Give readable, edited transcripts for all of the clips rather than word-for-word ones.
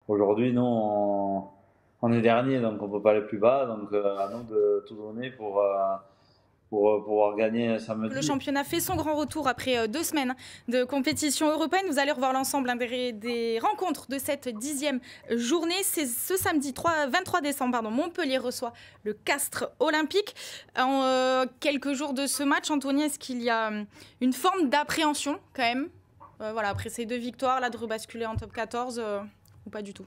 aujourd'hui, nous, on est dernier, donc on ne peut pas aller plus bas. Donc à nous de tout donner pour pouvoir gagner Le samedi. championnat fait son grand retour après 2 semaines de compétition européenne. Vous allez revoir l'ensemble des rencontres de cette 10e journée. C'est ce samedi 23 décembre. Montpellier reçoit le Castres Olympique. En quelques jours de ce match, Anthony, est-ce qu'il y a une forme d'appréhension quand même après ces 2 victoires, là, de rebasculer en top 14 ou pas du tout?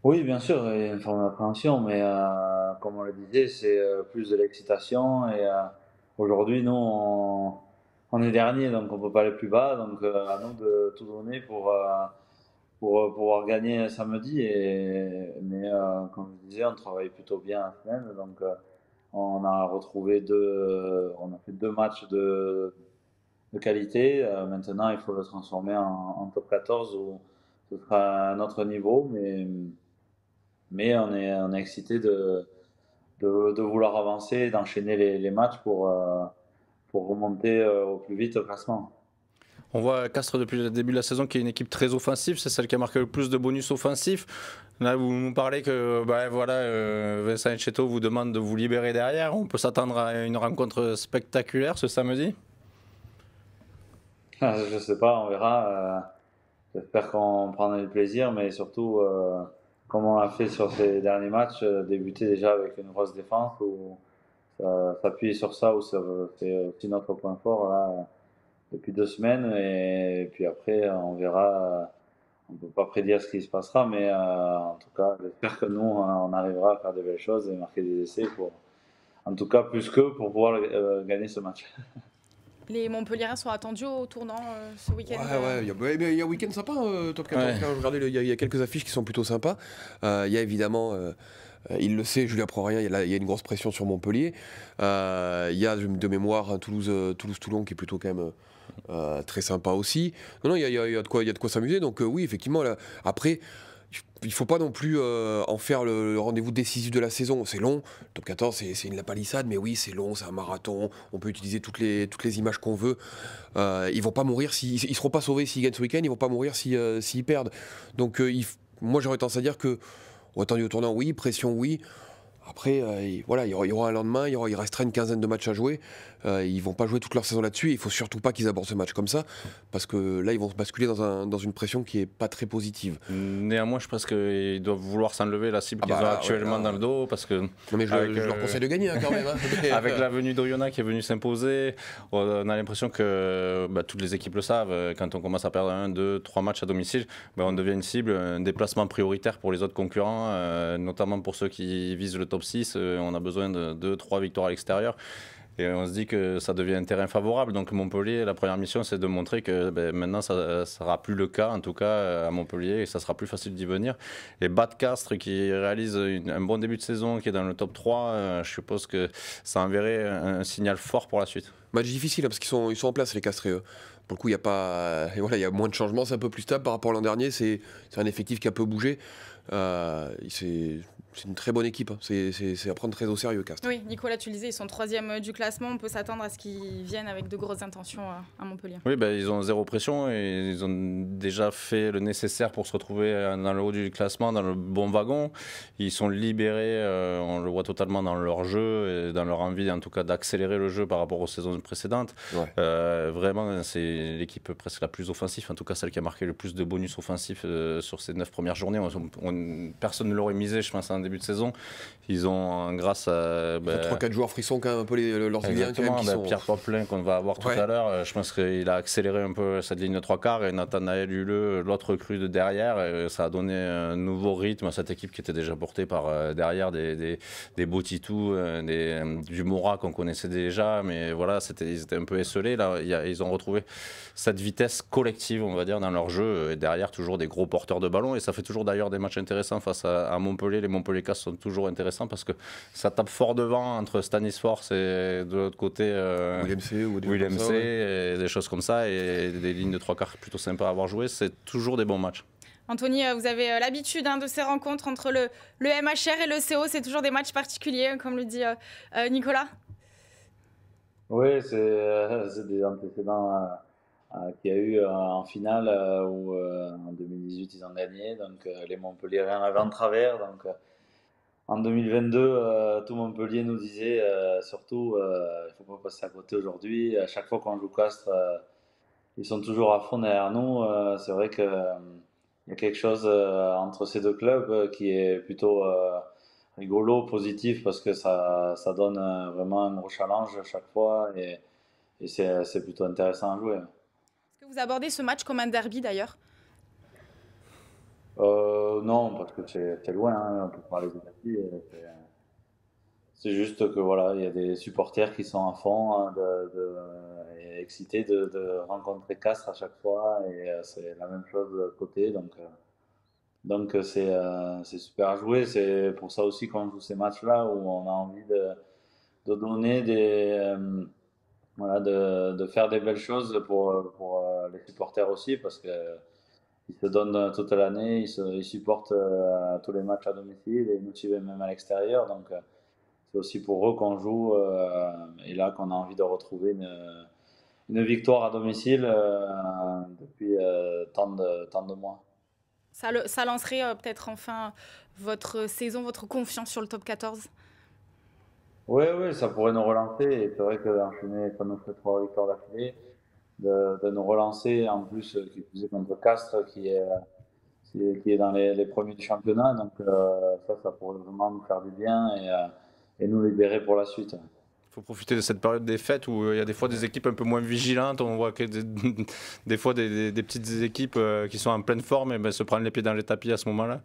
Oui, bien sûr, il y a une forme d'appréhension, mais comme on le disait, c'est plus de l'excitation. Et aujourd'hui, nous, on est dernier, donc on ne peut pas aller plus bas. Donc à nous de tout donner pour pouvoir gagner samedi. Mais comme je disais, on travaille plutôt bien la semaine. Donc on a fait 2 matchs de qualité. Maintenant, il faut le transformer en top 14 où ce sera un autre niveau. Mais on est excité de vouloir avancer, d'enchaîner les matchs pour remonter au plus vite au classement. On voit Castres depuis le début de la saison qui est une équipe très offensive, c'est celle qui a marqué le plus de bonus offensifs. Là, vous nous parlez que Vincent Etcheto vous demande de vous libérer derrière. On peut s'attendre à une rencontre spectaculaire ce samedi. Je sais pas, on verra. J'espère qu'on prendra du plaisir, mais surtout, comme on l'a fait sur ces derniers matchs, débuter déjà avec une grosse défense où s'appuyer sur ça, où c'est aussi notre point fort là, depuis 2 semaines. Et puis après, on verra. On ne peut pas prédire ce qui se passera, mais en tout cas, j'espère que nous, on arrivera à faire de belles choses et marquer des essais en tout cas, plus qu'eux pour pouvoir gagner ce match. Les Montpelliérains sont attendus au tournant ce week-end. Ouais, il y a un week-end sympa, top 14. Ouais. Regardez, il y a quelques affiches qui sont plutôt sympas. Il y a évidemment, il le sait, Julien Proria, il y a une grosse pression sur Montpellier. Il y a de mémoire Toulouse-Toulon qui est plutôt quand même très sympa aussi. Non, il y a de quoi s'amuser. Donc oui, effectivement, là, après, il ne faut pas non plus en faire le rendez-vous décisif de la saison. C'est long, le top 14 c'est une lapalissade, mais oui c'est long, c'est un marathon, on peut utiliser toutes les images qu'on veut. Ils vont pas mourir, ils seront pas sauvés s'ils gagnent ce week-end, ils vont pas mourir s'ils perdent. Donc moi j'aurais tendance à dire que, attendu au tournant oui, pression oui. Après, voilà, il y aura un lendemain, il restera une quinzaine de matchs à jouer. Ils vont pas jouer toute leur saison là-dessus. Il faut surtout pas qu'ils abordent ce match comme ça, parce que là, ils vont se basculer dans une pression qui est pas très positive. Néanmoins, je pense qu'ils doivent vouloir s'enlever la cible qu'ils ont actuellement dans le dos, parce que non, mais je leur conseille de gagner quand même. Avec la venue d'Oriona qui est venue s'imposer, on a l'impression que toutes les équipes le savent. Quand on commence à perdre 1, 2, 3 matchs à domicile, on devient une cible, un déplacement prioritaire pour les autres concurrents, notamment pour ceux qui visent le top 6. On a besoin de 2, 3 victoires à l'extérieur. Et on se dit que ça devient un terrain favorable. Donc Montpellier, la première mission, c'est de montrer que maintenant, ça ne sera plus le cas, en tout cas à Montpellier, et ça sera plus facile d'y venir. Et Castres, qui réalise un bon début de saison, qui est dans le top 3, je suppose que ça enverrait un signal fort pour la suite. Match difficile, parce qu'ils sont en place, les Castrés. Pour le coup, il y a moins de changements, c'est un peu plus stable par rapport à l'an dernier. C'est un effectif qui a peu bougé. C'est une très bonne équipe. C'est à prendre très au sérieux, Castres. Oui, Nicolas, tu le disais, ils sont 3e du classement. On peut s'attendre à ce qu'ils viennent avec de grosses intentions à Montpellier. Oui, ils ont zéro pression et ils ont déjà fait le nécessaire pour se retrouver dans le haut du classement, dans le bon wagon. Ils sont libérés, on le voit totalement dans leur jeu et dans leur envie, en tout cas, d'accélérer le jeu par rapport aux saisons précédentes. Ouais. Vraiment, c'est l'équipe presque la plus offensive, en tout cas celle qui a marqué le plus de bonus offensifs sur ces 9 premières journées. Personne ne l'aurait misé, je pense, en début de saison. Ils ont, grâce à 3-4 joueurs frissons quand même un peu leurs liens quand même, Pierre Poplin qu'on va avoir tout à l'heure, je pense qu'il a accéléré un peu cette ligne de 3/4 et Nathanaël Huleux, l'autre recrue de derrière, ça a donné un nouveau rythme à cette équipe qui était déjà portée par derrière des Botitou, du Mora qu'on connaissait déjà, mais voilà, ils étaient un peu esselés. Là, ils ont retrouvé cette vitesse collective, on va dire, dans leur jeu, et derrière toujours des gros porteurs de ballon, et ça fait toujours d'ailleurs des matchs intéressants face à Montpellier. Les Montpellier Castres sont toujours intéressants parce que ça tape fort devant entre Stanisforce et de l'autre côté William C et des choses comme ça, et des lignes de 3/4 plutôt sympas à avoir joué. C'est toujours des bons matchs. Anthony, vous avez l'habitude de ces rencontres entre le MHR et le CO. C'est toujours des matchs particuliers, comme le dit Nicolas. Oui, c'est des antécédents qu'il y a eu en finale où en 2018 ils ont gagné. Donc les Montpelliérains avaient en travers. Donc en 2022, tout Montpellier nous disait surtout il ne faut pas passer à côté aujourd'hui. À chaque fois qu'on joue Castres, ils sont toujours à fond derrière nous. C'est vrai que il y a quelque chose entre ces deux clubs qui est plutôt rigolo, positif, parce que ça donne vraiment un gros challenge à chaque fois et c'est plutôt intéressant à jouer. Est-ce que vous abordez ce match comme un derby d'ailleurs? Non, parce que c'est loin, hein, on peut parler de derby. C'est juste que voilà, il y a des supporters qui sont à fond, hein, et excités de rencontrer Castres à chaque fois, et c'est la même chose de l'autre côté, donc c'est super à jouer. C'est pour ça aussi qu'on joue ces matchs-là où on a envie de donner voilà, de faire des belles choses pour les supporters aussi, parce que ils se donnent toute l'année, ils supportent tous les matchs à domicile et nous suivent même à l'extérieur. Donc c'est aussi pour eux qu'on joue et là qu'on a envie de retrouver une victoire à domicile depuis tant de mois. Ça lancerait peut-être enfin votre saison, votre confiance sur le top 14? Oui, oui, ça pourrait nous relancer. Et c'est vrai que d'enchaîner, ça nous fait 3 victoires d'affilée, de nous relancer en plus, qui plus est contre Castres, qui est dans les premiers du championnat. Donc ça pourrait vraiment nous faire du bien et nous libérer pour la suite. Il faut profiter de cette période des fêtes où il y a des fois des équipes un peu moins vigilantes. On voit que des fois des petites équipes qui sont en pleine forme et ben, se prendre les pieds dans les tapis à ce moment-là.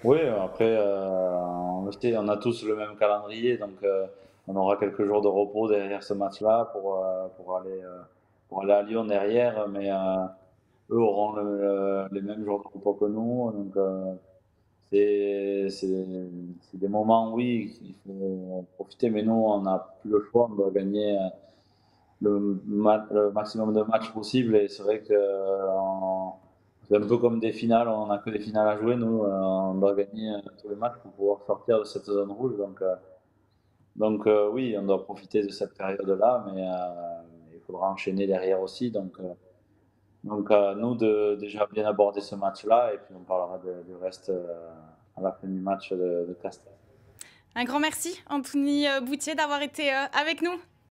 Oui, après, on le sait, on a tous le même calendrier, donc on aura quelques jours de repos derrière ce match-là pour aller à Lyon derrière, mais eux auront les mêmes jours de repos que nous, donc c'est des moments, oui, il faut profiter, mais nous, on n'a plus le choix, on doit gagner le maximum de matchs possible, et c'est vrai que c'est un peu comme des finales, on n'a que des finales à jouer, nous, on doit gagner tous les matchs pour pouvoir sortir de cette zone rouge, donc oui, on doit profiter de cette période-là, mais il faudra enchaîner derrière aussi, donc à nous de déjà bien aborder ce match-là, et puis on parlera du reste à la fin du match de Castres. Un grand merci, Anthony Boutier, d'avoir été avec nous.